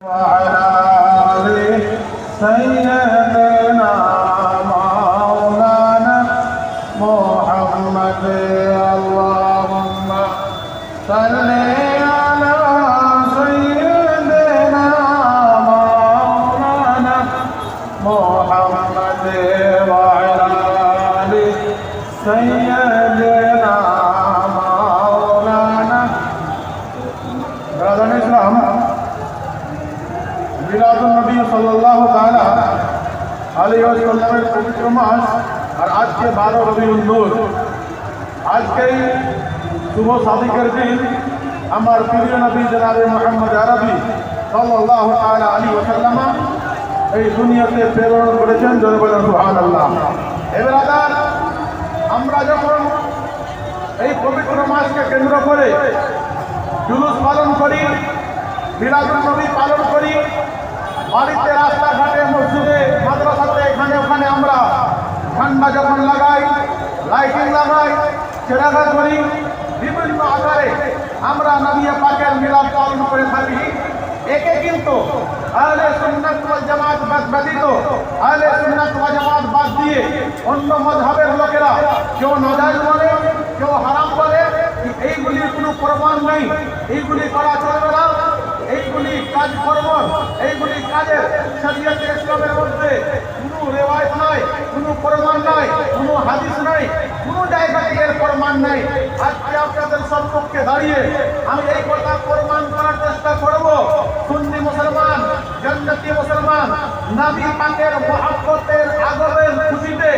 وعلى آل سيدنا مولانا محمد اللهم صل على سيدنا مولانا محمد وعلى آل سيدنا مولانا برادران ইসলাম মিলাদুন নবী সাল্লাল্লাহু তাআলা আলাইহি ওয়াসাল্লামের পবিত্র মাস আর আজকে 12 রবিউল নূর। আজকেই শুভ সাদিকের দিন আমার প্রিয় নবী জনাবে মুহাম্মদ আরবি সাল্লাল্লাহু তাআলা আলাইহি ওয়াসাল্লাম এই দুনিয়াতে প্রেরণ করেছেন। জোরে বলেন সুবহানাল্লাহ। এবারে আমরা যখন এই পবিত্র মাসকে কেন্দ্র করে জুলুস পালন করি, মিলাদুন নবী পালন করি, বাড়িতে রাস্তাঘাটে মসজিদে মাদ্রাসাতে এখানে ওখানে আমরা ঠান্ডা যখন লাগাই, লাইটিং লাগাই, চেরাঘাট করি, বিভিন্ন আকারে আমরা নবী পাকের মিলাদ পালন করে থাকি। একে কিন্তু আহলে সুন্নাত ওয়াল জামাত ব্যতীত আহলে সুন্নাত ওয়াল জামাত বাদ দিয়ে অন্য মাযহাবের লোকেরা কেউ নাজায়েজ বলে, কেউ হারাম বলে। এইগুলির কোনো প্রমাণ নেই, এইগুলি করা চলবে না, এইগুলি কাজকর্ম, এইগুলি কাজের শরীয়তে ইসলামের মধ্যে কোনো রেওয়ায়েত নাই, কোনো প্রমাণ নাই, কোনো হাদিস নাই, কোনো জায়গা থেকে এর প্রমাণ নাই। আজকে আপনাদের সম্মুখে দাঁড়িয়ে আমি এই কথা প্রমাণ করার চেষ্টা করব। সুন্নি মুসলমান, জান্নাতি মুসলমান নবী পাকের মুহাব্বতের আগমনের খুশিতে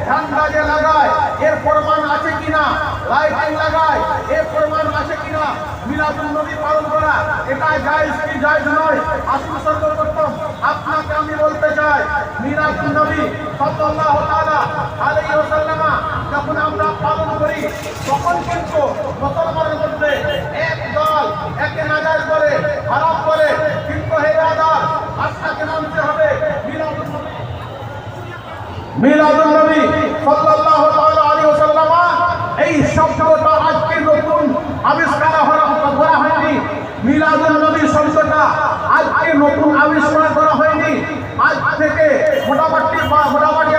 ঝান্ডা যে লাগায় এর প্রমাণ আছে কিনা, লাইটিং লাগায় এর প্রমাণ আছে কিনা, মিলাদুন নবী পালন করা এটা জায়েজ কি জায়েজ নয়। আসুন সর্বপ্রথম আপনাকে আমি বলতে চাই, মিলাদুন নবী সাল্লাল্লাহু তাআলা আলাইহি ওয়াসাল্লাম যখন আমরা পালন করি তখন কিন্তু মুসলমানের মধ্যে এক দল একে নাজায়েজ বলে, হারাম বলে, কিন্তু হে ব্রাদার আপনাকে মানতে হবে মিলাদুন নবী সাল্লাল্লাহু তাআলা আলাইহি ওয়াসাল্লাম এই শব্দটা আজকে নতুন আবিষ্কার করা হয়নি। মিলাদুন নবী শব্দটা আজকে নতুন আবিষ্কার করা হয়নি। আজ থেকে মোটামুটি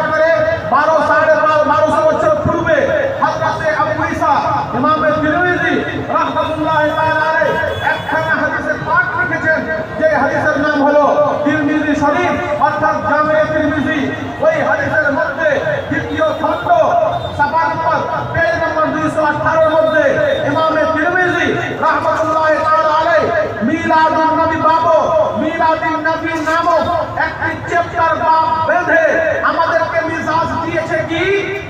আপনারে 1200 বছর পূর্বে হযরতে আবু ঈসা ইমামে তিরমিজি রাহমাতুল্লাহি তাআলা আলাইহি একখানা হাদিসে পাক লিখেছেন, যে হাদিসের নাম হলো তিরমিজি শরীফ অর্থাৎ জামে তিরমিজি। ওই হাদিসের মধ্যে দ্বিতীয় খণ্ড সাফা নম্বর পেজ নম্বর 218 এর মধ্যে ইমামে তিরমিজি রাহমাতুল্লাহি তাআলা আলাইহি মিলাদুন নবী বাবু মিলাদুন নবী নামক একটি চ্যাপ্টার বাব বেঁধে আমাদেরকে মিজাজ দিয়েছে কি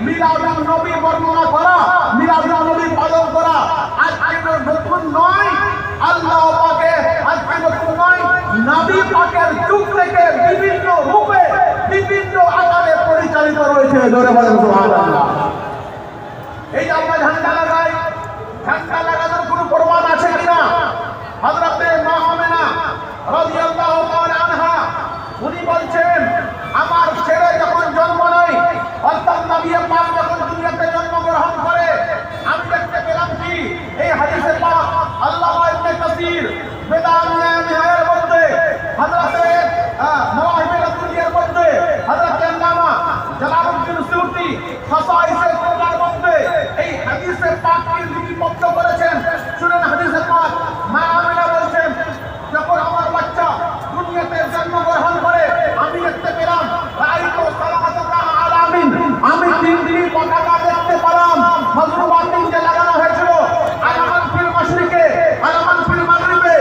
মিলাদুন নবী বর্ণনা করা, মিলাদুন নবী পালন করা। আজকে নতুন নয়, আল্লাহ পাকের আজকে নতুন নয়, নবী পাকের যুগ থেকে বিভিন্ন রূপে বিভিন্ন আকারে পরিচালিত রয়েছে। জোরে বলেন সুবহানাল্লাহ। এই যে আমরা ঝান্ডা লাগাই, ঝান্ডা লাগানোর কোনো প্রমাণ আছে কিনা? হযরতে মা আমেনা রাদিয়াল্লাহু তাআলা আনহা উনি বলছেন, আমার ছেলে যখন জন্ম নেয় অর্থাৎ নবী পাক যখন দুনিয়াতে জন্মগ্রহণ করে আমি দেখতে পেলাম কি এই হাদিসে পাক আল্লামা ইবনে কাসির বেদানের মধ্যে হযরতে মাওয়াহিবুল দুনিয়ার মধ্যে হযরতে আল্লামা জালালউদ্দিন সুয়ুতি খাসাইসে কোরআনের মধ্যে এই হাদিসে পাককে লিপিবদ্ধ করেছেন। শুনেন হাদিসে পাক, মা আমেনা বলছেন, যখন আমার বাচ্চা দুনিয়াতে জন্মগ্রহণ করে আমি দেখতে পেলাম রাইতো সালামাতুকা আলামিন, আমি তিনটি পতাকা দেখতে পেলাম। মজরুবাতিন যে লাগানো হয়েছিল, আলামান ফিল মাশরিকে, আলামান ফিল মাগরিবে,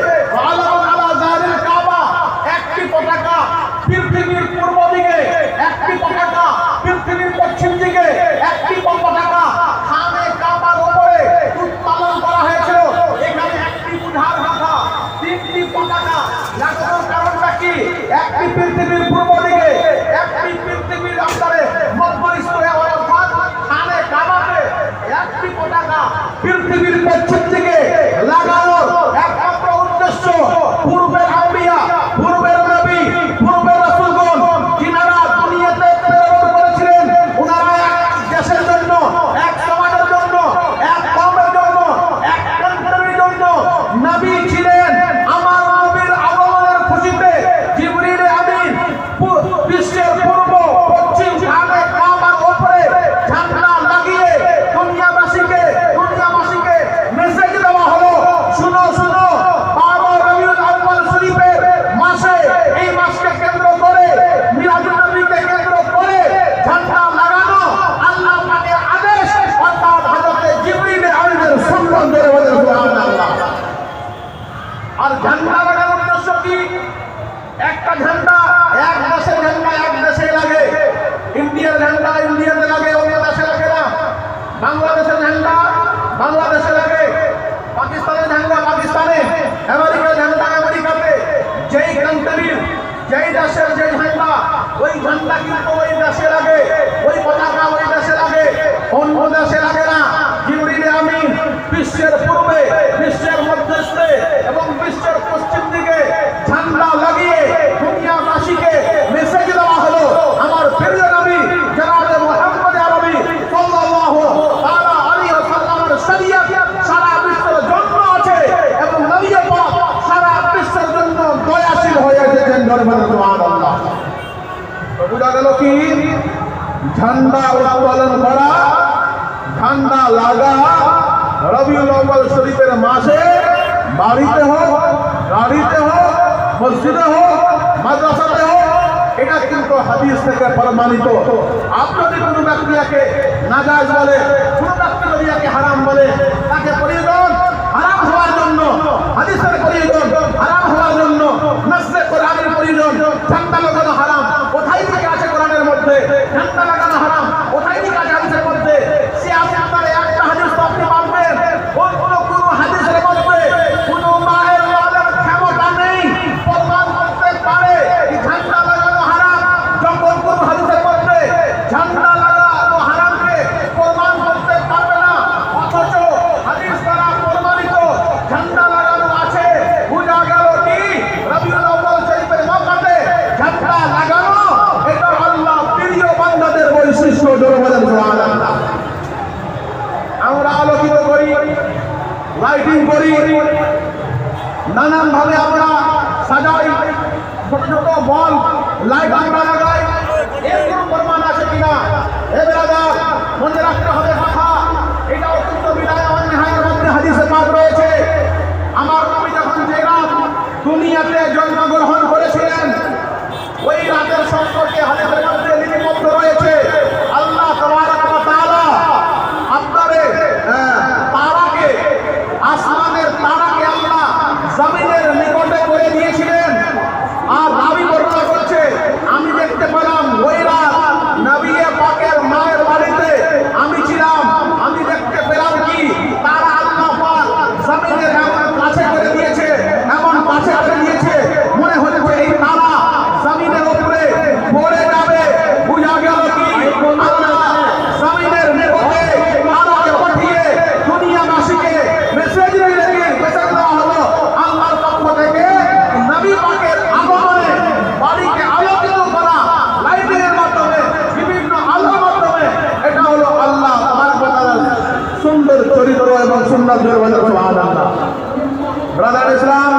আলামান আলা যারিল কাবা, একটি পতাকা পৃথিবীর পূর্ব দিকে, একটি পতাকা পৃথিবীর পশ্চিম দিকে, একটি পতাকা খানে কাবার উপরে উত্তোলন করা হয়েছিল। এখানে একটি বুঝার ভাষা, তিনটি পতাকা লাগানোর কারণটা কি? একটি পৃথিবীর পূর্ব দিকে, একটি পৃথিবীর আন্দারে মধ্যস্থলে অর্থাৎ খানে কাবাতে, একটি পতাকা পৃথিবীর পশ্চিম দিকে লাগানোর একমাত্র উদ্দেশ্য পূর্বের আম্বিয়া, পূর্বের নবী, পূর্বের রাসূলগণ যিনারা দুনিয়াতে প্রেরণ করেছিলেন, ওনারা এক দেশের জন্য, এক সমাজের জন্য, এক কওমের জন্য, এক কান্ট্রির জন্য নবী ছিলেন। আমার নবীর আগমনের খুশিতে একটা ঝান্ডা এক দেশের ঝান্ডা এক দেশে লাগে, ইন্ডিয়ার ঝান্ডা ইন্ডিয়াতে লাগে, অন্য দেশে লাগে না। বাংলাদেশের ঝান্ডা বাংলাদেশে লাগে, পাকিস্তানের ঝান্ডা পাকিস্তানে, আমেরিকার ঝান্ডা আমেরিকাতে। যেই কান্ট্রির যেই দেশের যে ঝান্ডা, ওই ঝান্ডা কিন্তু ওই দেশে লাগে, ওই পতাকা ওই দেশে লাগে, অন্য দেশে লাগে না। জিবরিল আমিন বিশ্বের পূর্বে, বিশ্বের মধ্যস্থে এবং বিশ্বের পশ্চিম দিকে ঝান্ডা লাগিয়ে দুনিয়াবাসীকে মেসেজ দেওয়া হলো, আমার প্রিয় নবী জনাবে মুহাম্মদ আরবি সাল্লাল্লাহু তাআলা আলাইহি ওয়াসাল্লামের শরীয়ত সারা বিশ্বের জন্য আছে এবং নবী পাক সারা বিশ্বের জন্য দয়াশীল হয়ে এসেছেন। সুবহানাল্লাহ। তো বুঝা গেল কি ঝান্ডা উত্তোলন করা, ঝান্ডা লাগা রবিউল আউয়াল শরীফের মাসে বাড়িতে হোক, গাড়িতে হোক, মসজিদে হোক, মাদ্রাসাতে হোক, এটা কিন্তু হাদিস থেকে প্রমাণিত। আপনি যদি কোনো ব্যক্তিকে নাজায়েজ বলে, কোনো ব্যক্তি যদি একে হারাম বলে, তাকে প্রয়োজন হারাম হওয়ার জন্য, হাদিসের প্রয়োজন হারাম হওয়ার জন্য, নাসে কোরআনের প্রয়োজন। ঝান্ডা লাগানো হারাম কোথায় থেকে আছে কোরআনের মধ্যে? ঝান্ডা লাগানো হারাম কোথায় থেকে আছে হাদিসের মধ্যে? সে আপনার একটা হাদিস তো আপনি পাবেন, কোনো হাদিসের মধ্যে কোনো মায়ের লালের ক্ষমতা নেই প্রমাণ করতে পারে এই ঝান্ডা লাগানো হারাম। যখন কোন হাদিসের মধ্যে ঝান্ডা লাগানো হারামকে প্রমাণ করতে পারবে না, অথচ হাদিস দ্বারা প্রমাণিত ঝান্ডা লাগানো আছে, বুঝা গেল কি রবিউল আউয়াল শরীফের মক্কাতে ঝান্ডা লাগানো এটা আল্লাহ প্রিয় বান্দাদের বৈশিষ্ট্য। সুবহানাল্লাহ। আমরা আলোকিত করি, লাইটিং করি, নানান ভাবে আমরা সাজাই, ছোট ছোট বল লাইট আমরা লাগাই, এর কোনো প্রমাণ আছে কিনা? এবার মনে রাখতে হবে কথা, এটা অত্যন্ত বিদায় অন্যায়ের মধ্যে হাদিসে পাক রয়েছে। আমার নবী যখন যে রাত দুনিয়াতে জন্মগ্রহণ করেছিলেন, ওই রাতের সম্পর্কে হাদিসের মধ্যে লিপিবদ্ধ রয়েছে। আল্লাহ তাবারক ওয়া তাআলা আপনারে তারাকে, আসমানের তারাকে আল্লাহ জমিনের নিকটে করে দিয়েছিলেন। আর নবী বর্ণনা করছে, আমি দেখতে পেলাম ওই রাত নবী পাকের মায়ের বাড়িতে আমি ছিলাম, আমি দেখতে পেলাম কি তারা আল্লাহ পাক জমিনের এমন কাছে করে দিয়েছে, এমন কাছে করে দিয়েছে, মনে হচ্ছে এই তারা জমিনের উপরে পড়ে যাবে। বুঝা গেল কি আল্লাহ জমিনের নিকটে তারাকে পাঠিয়ে দুনিয়াবাসীকে মেসেজ দেওয়া হলো আল্লাহর পক্ষ থেকে নবী পাকের আগমনে বাড়িকে আলোকিত করা, লাইটের মাধ্যমে, বিভিন্ন আলোর মাধ্যমে। এটা হলো আল্লাহ তাবারক ওয়া তাআলার সুন্দর চরিত্র এবং সুন্নাত। সুবহানাল্লাহ। ব্রাদার ইসলাম,